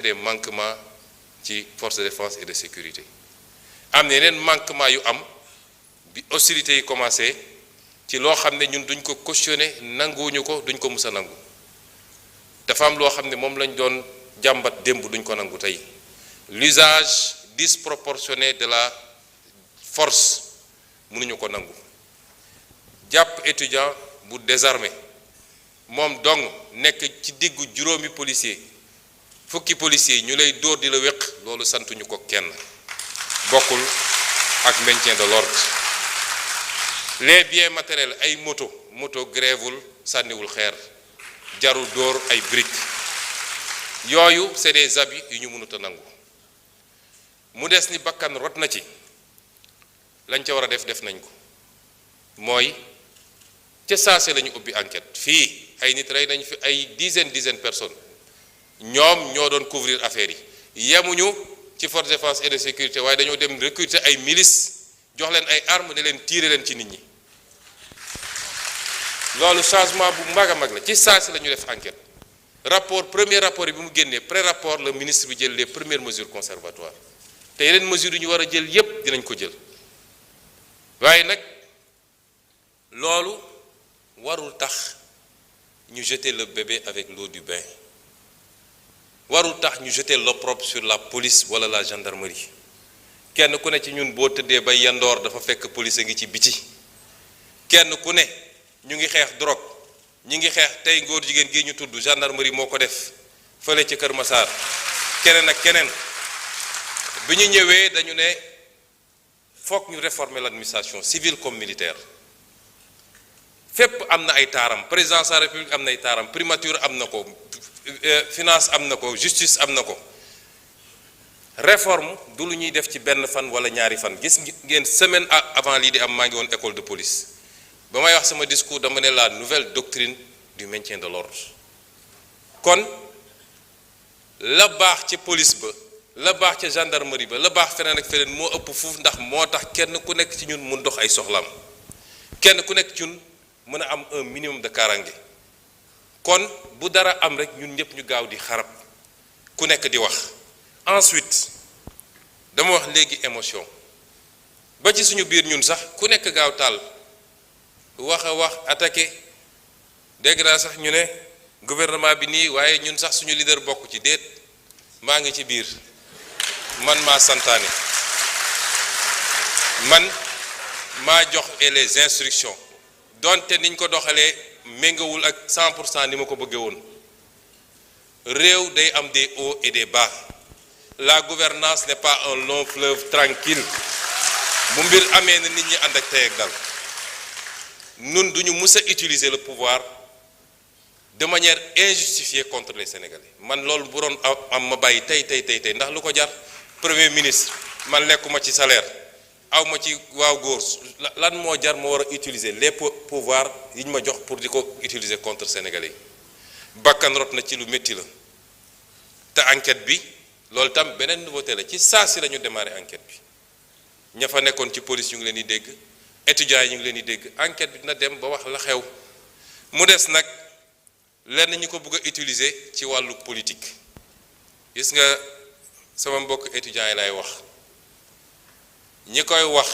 des manquements ci forces de défense et de sécurité am na yeneen manquement yu am bi hostilités yi commencé ci loo xam ne ñun duñ ko cautionner nanguwuñu ko duñ ko mus a nangu dafa am loo xam ne moom lañ doon jàmbat démb duñ ko nangu tey l'usage disproportionné de la force mënuñu ko nangu jàpp étudiant bu désarmé moom dong nekk ci diggu juróomi policier fukki policiers ñu lay dóor di la wéq loolu santuñu ko kenn bokkul ak maintien de l'ordre les biens matériels ay moto grèvewul sànniwul xeer jarul dóor ay briques yooyu c'est des habits yu ñu mënut a nangu mu des ni bakkan rot na ci lañ ca war a def nañ ko mooy ca saase la ñu ubbi enquête fii ay nit rey nañ fi ay dizaine personnes ñoom ñoo doon couvrir affaire yi yemuñu ci force de défense et de sécurité waaye dañoo dem recruter ay milices jox leen ay armes ne leen tirer leen ci nit ñi loolu changement bu mag a mag la ci saase la ñu def enquête premier rapport yi bi mu génnee pré-rapport le ministre bi jël les premières mesures conservatoires te yeneen mesures yu ñu war a jël yépp dinañ ko jël waaye nag loolu warul tax ñu jeter le bébé avec l'eau du bain warul tax ñu jeter l'opprobre sur la police wala la gendarmerie kenn ku ne ci ñun boo tëddee ba yandoor dafa fekk police a ngi ci biti kenn ku ne ñu ngi xeex drogue ñu ngi xeex tey ngóor jigéen gi ñu tudd gendarmerie moo ko def fële ci Kër Massar keneen ak keneen bi ñu ñëwee dañu ne foog ñu réformer l'administration civile comme militaire fépp am na ay taaram présidence de la république am na ay taaram primature am na ko finance am na ko justice am na ko réforme du lu ñuy def ci benn fan wala ñaari fan gis ngeen semaine avant lii di am maa ngi woon école de police ba may wax sama discours dama ne la nouvelle doctrine du maintien de l'ordre kon la baax ci police ba la baax ca gendarmerie ba la baax feneen ak feneen moo ëpp fuuf ndax moo tax kenn ku nekk ci ñun mun dox ay soxlaam kenn ku nekk ci ñun mën a am un minimum de kaaraange kon bu dara am rek ñun ñëpp ñu gaaw di xarab ku nekk di wax ensuite dama wax léegi émotion ba ci suñu biir ñun sax ku nekk gaaw taal wax a wax attaqué dégg naa sax ñu ne gouvernement bi nii waaye ñun sax suñu leader bokk ci déet maa ngi ci biir man maa santaane man maa jox les instructions donte niñ ko doxalee méngawul ak 100% ni ma ko bëggee woon réew day am des hauts et des bas la gouvernance n'est pas un long fleuve tranquille bu mbir amee na nit ñi ànd ak tey ak dal nun duñu mus a utiliser le pouvoir de manière injustifiée contre les Sénégalais man loolu bu doon am ma bàyyi tey ndax lu ko jar premier ministre man lekkuma ci salaire aw ma ci waaw góor lan moo jar ma war a utiliser les pouvoirs yi ñu ma jox pour di ko utiliser contre Sénégalais yi bakkan rot na ci lu métti la te enquête bi loolu tam beneen nouveauté la ci saa si la ñu démarrer enquête bi ña fa nekkoon ci police ñu ngi leen di dégg étudiants yi ñu ngi leen di dégg enquête bi dina dem ba wax la xew mu des nag lenn ñi ko bëgg a utiliser ci wàllu politique gis nga sama mbokk étudiants yi lay wax ñi koy wax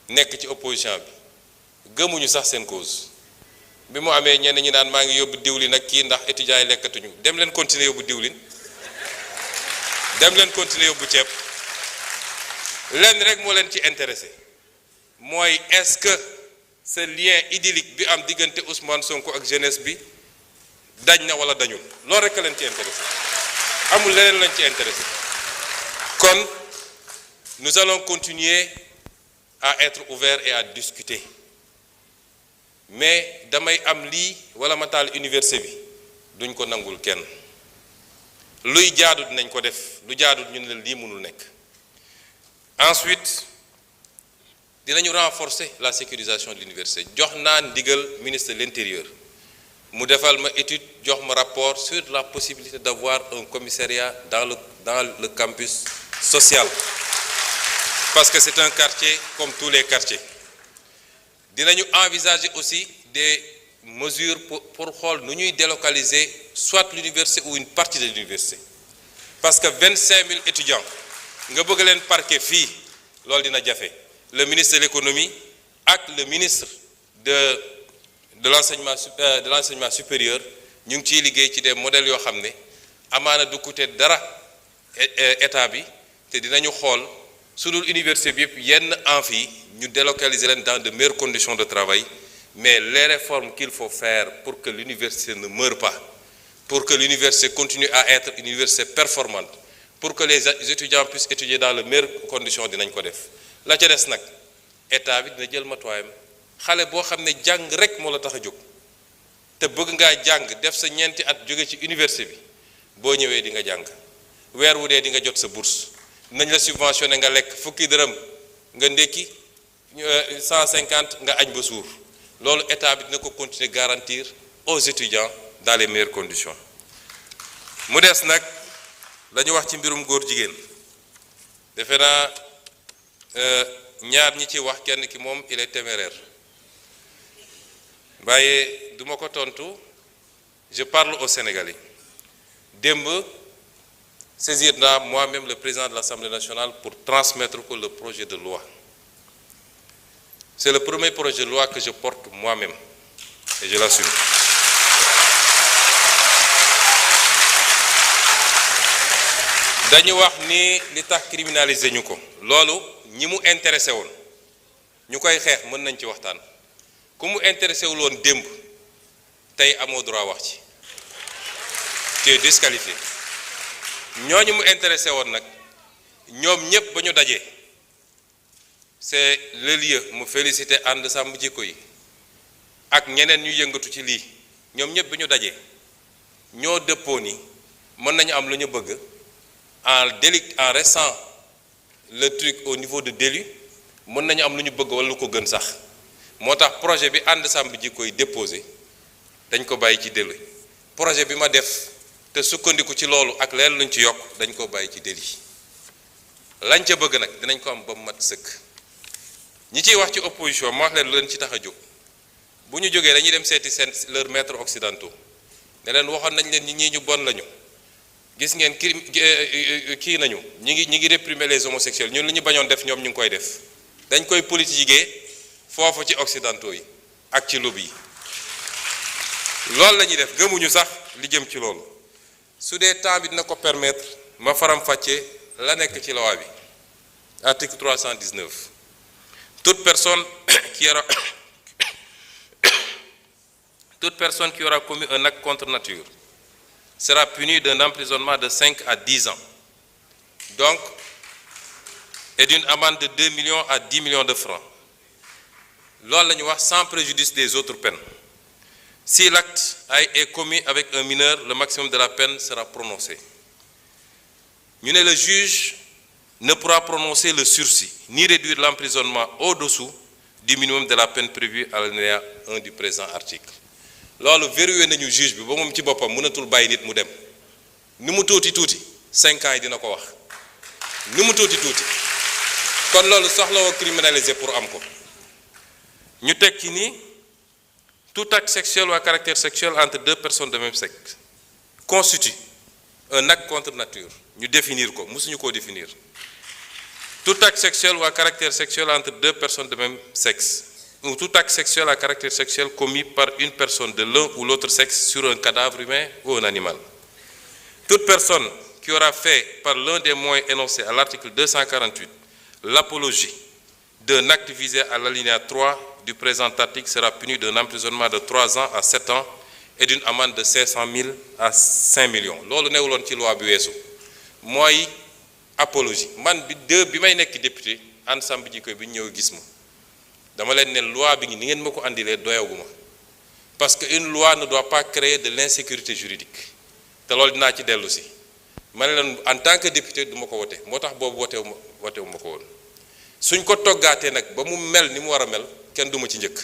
nekk ci opposition bi gëmuñu sax seen cause bi mu amee ñenn ñi naan maa ngi yóbbu diwlin ak kii ndax étudiants yi lekkatuñu dem leen continuer yóbbu diwlin dem leen continuer yóbbu ceeb lenn rek moo leen ci intéressé mooy est-ce que ce lien idyllique bi am diggante Ousmane Sonko ak jeunesse bi dañ na wala dañul loolu rek leen ci intéressé amul leneen lañ ci intéressé kon nous allons continuer à être ouverts et à discuter mais damay am lii wala ma taal université bi duñ ko nangul kenn luy jaadu dinañ ko def lu jaadu ñu ne lii mënul nekk ensuite dinañu renforcer la sécurisation de l'université jox naa ndigal ministre de l'intérieur mu defal ma étude jox ma rapport sur la possibilité d'avoir un commissariat dans le campus social parce que c'est un quartier comme tous les quartiers dinañu envisager aussi des mesures pour xool nu ñuy délocaliser soit l'université ou une partie de l'université parce que 25 000 étudiants nga bëgg leen parquer fii loolu dina jafe le ministre de l'économie ak le ministre de l'enseignement supérieur ñu ngi ciy liggéey ci des modèles yoo xam ne amaana du coûter dara état bi te dinañu xool su dul université bi yëpp yenn amphi ñu délocaliser leen dans de meilleures conditions de travail mais les réformes qu'il faut faire pour que l'université ne meure pas pour que l'université continue à être une université performante pour que les étudiants puissent étudier dans les meilleures conditions dinañ ko def la ca des nag état bi dina jël matuwaayam xale boo xam ne jàng rek moo la tax a jóg te bëgg ngaa jàng def sa ñeenti at jóge ci université bi boo ñëwee di nga jàng weer wu dee di nga jot sa bourse nañ la subventionné nga lekk fukki dërëm nga ndékki 150 nga añ ba suur loolu état bi dina ko continuer garantir aux étudiants dans les meilleures conditions mu des nag la ñu wax ci mbirum góor jigéen defe naa ñaar ñi ci wax kenn ki moom il est téméraire waaye duma ko tontu je parle aux Sénégalais démb saisir naa moi-même le président de l'Assemblée nationale pour transmettre ko le projet de loi c'est le premier projet de loi que je porte moi-même et je l'assume dañu wax ni li tax criminaliser ñu ko loolu ñi mu intéressé woon ñu koy xeex mën nañ ci waxtaan ku mu intéressé wul woon démb tey amoo droit wax ci tu es disqualifié ñooñu mu intéressé woon nag ñoom ñëpp ba ñu dajee c'est le lieu mu féliciter ànd sàmm jikko yi ak ñeneen ñu yëngatu ci lii ñoom ñëpp ba ñu dajee ñoo dëppoo ni mën nañu am lu ñu bëgg en restant le truc au niveau de délit mën nañu am lu ñu bëgg wala lu ko gën sax moo tax projet bi ànd sàmm jikko yi déposé dañ ko bàyyi ci délit projet bi ma def te sukkandiku ci loolu ak leen luñ ci yokk dañ ko bàyyi ci délit lañ ca bëgg nag dinañ ko am ba mu mat sëkk ñi ciy wax ci opposition ma wax leen lu leen ci tax a jóg bu ñu jógee dañuy dem seeti seen leurs maîtres occidentaux ne leen waxoon nañ leen ñi ñu bon lañu gis ngeen kii nañu ñi ngi réprimer les homosexuels ñun li ñu bañoon def ñoom ñu ngi koy def dañ koy politiquer foofu ci occidentaux yi ak ci lobby yi loolu la ñuy def gëmuñu sax li jëm ci loolu su dee temps bi dina ko permettre ma faram-fàccee la nekk ci loi bi article 319 toute personne qui aura commis un acte contre nature sera punie d'un emprisonnement de 5 à 10 ans donc et d'une amende de 2 millions à 10 millions de francs loolu la ñu wax sans préjudice des autres peines si l'acte est commis avec un mineur le maximum de la peine sera prononcé ñu ne le juge ne pourra prononcer le sursis ni réduire l'emprisonnement au-dessous du minimum de la peine prévue à l'alinéa 1 du présent article loolu verrouillé nañu juge bi ba moom ci boppam mënatul bàyyi nit mu dem ni mu tuuti 5 ans yi dina ko wax ni mu tuuti kon loolu soxlawoo criminaliser pour am ko ñu teg ci ni tout acte sexuel ou à caractère sexuel entre deux personnes de même sexe constitue un acte contre nature ñu définir ko mësuñu koo définir tout acte sexuel ou à caractère sexuel entre deux personnes de même sexe ou tout acte sexuel à caractère sexuel commis par une personne de l'un ou l'autre sexe sur un cadavre humain ou un animal. Toute personne qui aura fait par l'un des moyens énoncés à l'article 248 l'apologie d'un acte visé à l'alinéa 3 du présent article sera punie d'un emprisonnement de 3 ans à 7 ans et d'une amende de 500 000 à 5 millions. loolu newuloon ci loi bi weesu mooy apologie man bi may nekk député ànd sàmm jikko bi ñëw gis ma dama leen ne loi bi ni ngeen ma ko andilee doyaguma parce que une loi ne doit pas créer de l'insécurité juridique te loolu dinaa ci dellu si ma ne leen en tant que député du ma ko wote moo tax boobu wotewu ma ko woon suñ ko toggaatee nag ba mu mel ni mu war a mel kenn du ma ci njëkk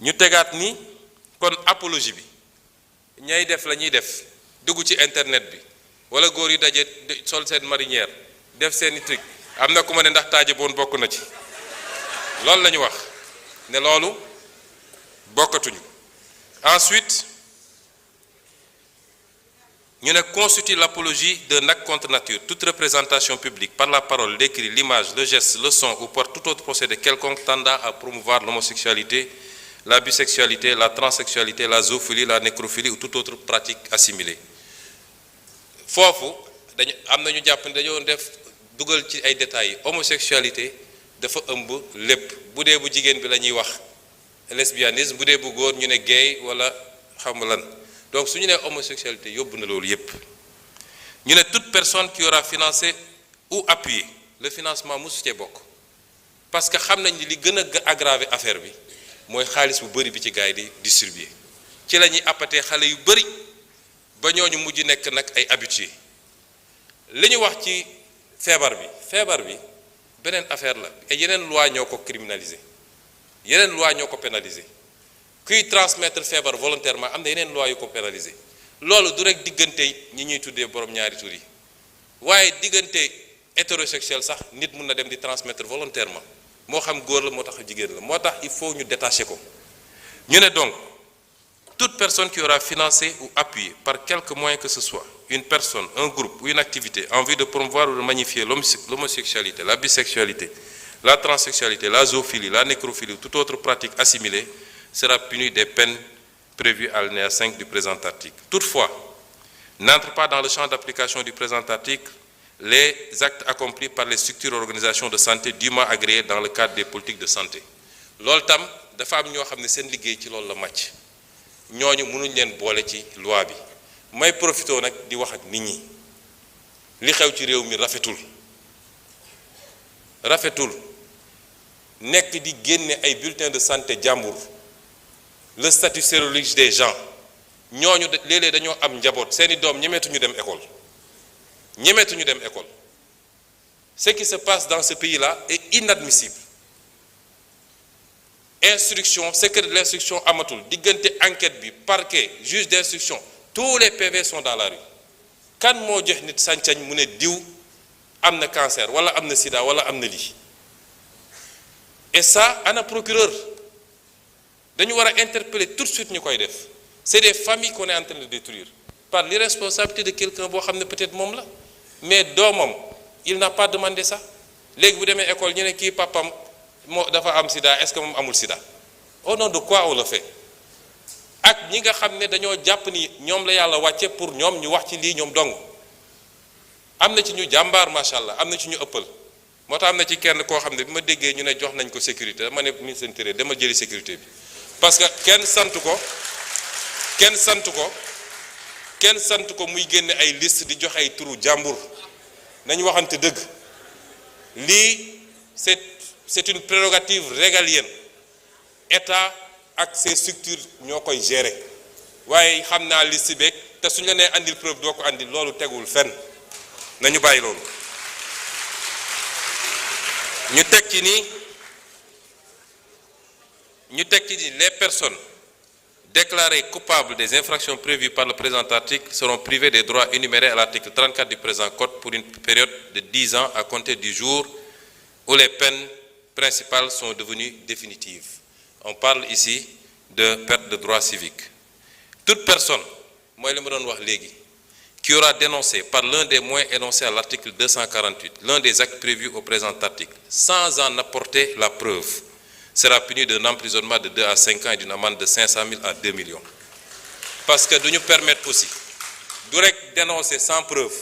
ñu tegaat ni kon apologie bi ñay def la ñuy def dugg ci internet bi wala góor yi daje sol seen marinière def seeni truc am na ku ma ne ndax taaje boon bokk na ci loolu la ñu wax ne loolu bokkatuñu ensuite ñu ne constitue l'apologie d'un acte contre nature. Toute représentation publique par la parole, l'écrit, l'image, le geste, le son ou par tout autre procédé quelconque tendant à promouvoir l'homosexualité, la bisexualité, la transsexualité, la zoophilie, la nécrophilie ou toute autre pratique assimilée. foofu dañu am na ñu jàpp ne dañoo def dugal ci ay détails homosexualité dafa ëmb lépp bu dee bu jigéen bi la ñuy wax lesbianisme bu dee bu góor ñu ne gay wala xam lan donc su ñu nee homosexualité yóbbu na loolu yépp ñu ne toute personne qui aura financé ou appuyé le financement mosu cee bokk parce que xam nañ ni li gën a aggraver affaire bi mooy xaalis bu bëri bi ci gars yi di distribuer ci la ñuy appatee xale yu bëri ba ñooñu mujj nekk nag ay habitués li ñu wax ci feebar bi beneen affaire la et yeneen loi ñoo ko criminaliser yeneen loi ñoo ko pénaliser kuy transmettre feebar volontairement am na yeneen loi yu ko pénaliser loolu du rek diggante ñi ñuy tuddee borom ñaari tur yi waaye diggante hétérosexuel sax nit mun na dem di transmettre volontairement moo xam góor la moo tax jigéen la moo tax il faut ñu détacher ko ñu ne donc toute personne qui aura financé ou appuyé par quelque moyen que ce soit une personne, un groupe ou une activité en vue de promouvoir ou de magnifier l'homosexualité, la bisexualité, la transsexualité, la zoophilie, la nécrophilie ou toute autre pratique assimilée sera punie des peines prévues à l'alinéa 5 du présent article. Toutefois, n'entre pas dans le champ d'application du présent article les actes accomplis par les structures et organisations de santé dûment agréées dans le cadre des politiques de santé. loolu tam dafa am ñoo xam ne seen liggéey ci loolu la màcc ñooñu mënuñ leen boole ci loi bi may profité nag di wax ak nit ñi li xew ci réew mi rafetul nekk di génne ay bulletins de santé jàmbur le statut sérologique des gens ñooñu léeg-léeg dañoo am njaboot seeni doom ñemeetuñu dem école ce qui se passe dans ce pays-là est inadmissible. Instruction, secret de l'instruction amatul diggante enquête bi parquet juge d'instruction tous les PV sont dans la rue kan moo jox nit sañ-sañ mu ne diw am na cancer wala am na sida wala am na lii et ça ana procureur dañu war a interpeller tout de suite ñu koy def c'est des familles qu'on est en train de détruire par l'irresponsabilité de quelqu'un boo xam ne peut-être moom la mais doomam il n'a pas demandé ça léegi bu demee école ñu ne kii papam moo dafa am sida est-ce que moom amul sida au nom de quoi on le fait ak ñi nga xam ne dañoo jàpp ni ñoom la yàlla wàcce pour ñoom ñu wax ci lii ñoom dong am na ci ñu jàmbaar macha allah am na ci ñu ëppal moo tax am na ci kenn koo xam ne bi ma déggee ñu ne jox nañ ko sécurité dama ne ministre de l'Intérieur dama jëli sécurité bi parce que kenn sant ko muy génne ay liste di joxe ay turu jàmbur nañu waxante dëgg lii c'est une prérogative régalienne état ak ses structures ñoo koy gérer waaye xam naa liste beeg te suñu la nee andil preuve doo ko andil loolu tegul fenn nañu bàyyi loolu ñu teg ci ni les personnes déclarées coupables des infractions prévues par le présent article seront privées des droits énumérés à l'article 34 du présent code pour une période de 10 ans à compter du jour où les peines principales sont devenues définitives. On parle ici de perte de droits civiques. Toute personne, moi je me donne wax léegi, qui aura dénoncé par l'un des moyens énoncés à l'article 248 l'un des actes prévus au présent article sans en apporter la preuve sera puni d'un emprisonnement de 2 à 5 ans et d'une amende de 500 000 à 2 millions. Parce que nous permettre aussi du rek dénoncer sans preuve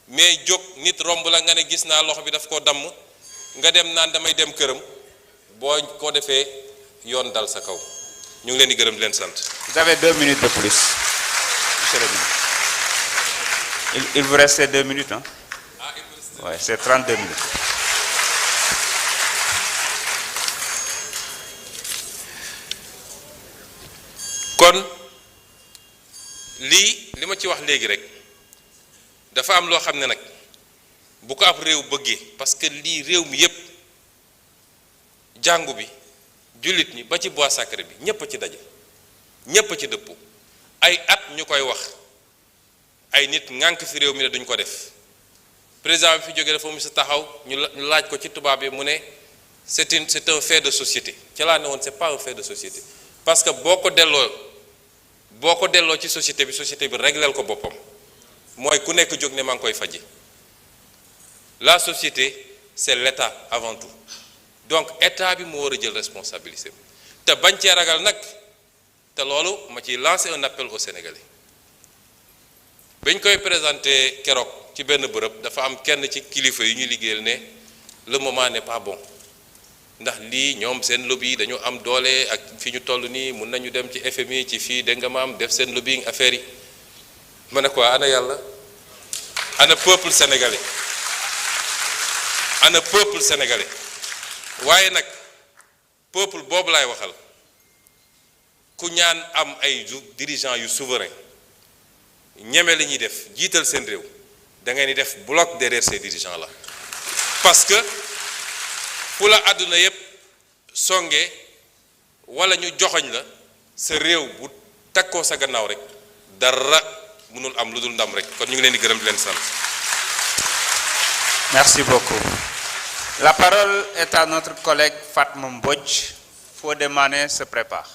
mais jóg nit romb la nga ne gis naa loxo bi daf koo damm nga dem naan damay dem këram boo ko defee yoon dal sa kaw ñu ngi leen di gërëm di leen sant. Vous avez 2 minutes de plus, monsieur le ministre. Il vous reste 2 minutes, hein? Ah, il vous reste 2 Ouais, c'est 32 minutes. kon li ma ci wax léegi rek dafa am loo xam ne nag bu ko ab réew bëggee parce que lii réew mi yépp jàngu bi jullit ñi ba ci bois sacré bi ñépp a ci daje ñépp a ci dëpp ay at ñu koy wax ay nit ŋànk fi réew mi ne duñ ko def président bi fi jógee dafa mu sa taxaw ñu laaj ko ci tubaab bi mu ne c'est un fait de société ci laa ne woon c'est pas un fait de société parce que boo ko delloo ci société bi régleel ko boppam mooy ku nekk jóg ne maa ngi koy faji. La société c'est l'État avant tout donc État bi moo war a jël responsabilité te bañ cee ragal nag te loolu ma ciy lancer un appel aux Sénégalais bañ koy présenter keroog ci benn bërëb dafa am kenn ci kilifa yu ñu liggéeyal ne le moment n'est pas bon ndax lii ñoom seen lobby dañu am doole ak fi ñu toll nii mun nañu dem ci FMI ci fii dégg nga maam def seen lobbying affaire yi ma ne ko ana yàlla ana peuple sénégalais ana peuple sénégalais waaye nag peuple boobu laay waxal ku ñaan am ay dirigeants yu souverain ñeme li ñuy def jiital seen réew da ngay ni def bloc derrière ces dirigeants là parce que fu la àdduna yépp songe wala ñu joxoñ la sa réew bu takkoo sa gannaaw rek dara mënul am lu dul ndam rek kon ñu ngi leen di gërëm di leen sant. Merci beaucoup. La parole est à notre collègue Fatma Mbodj. Fodé Mané se prépare.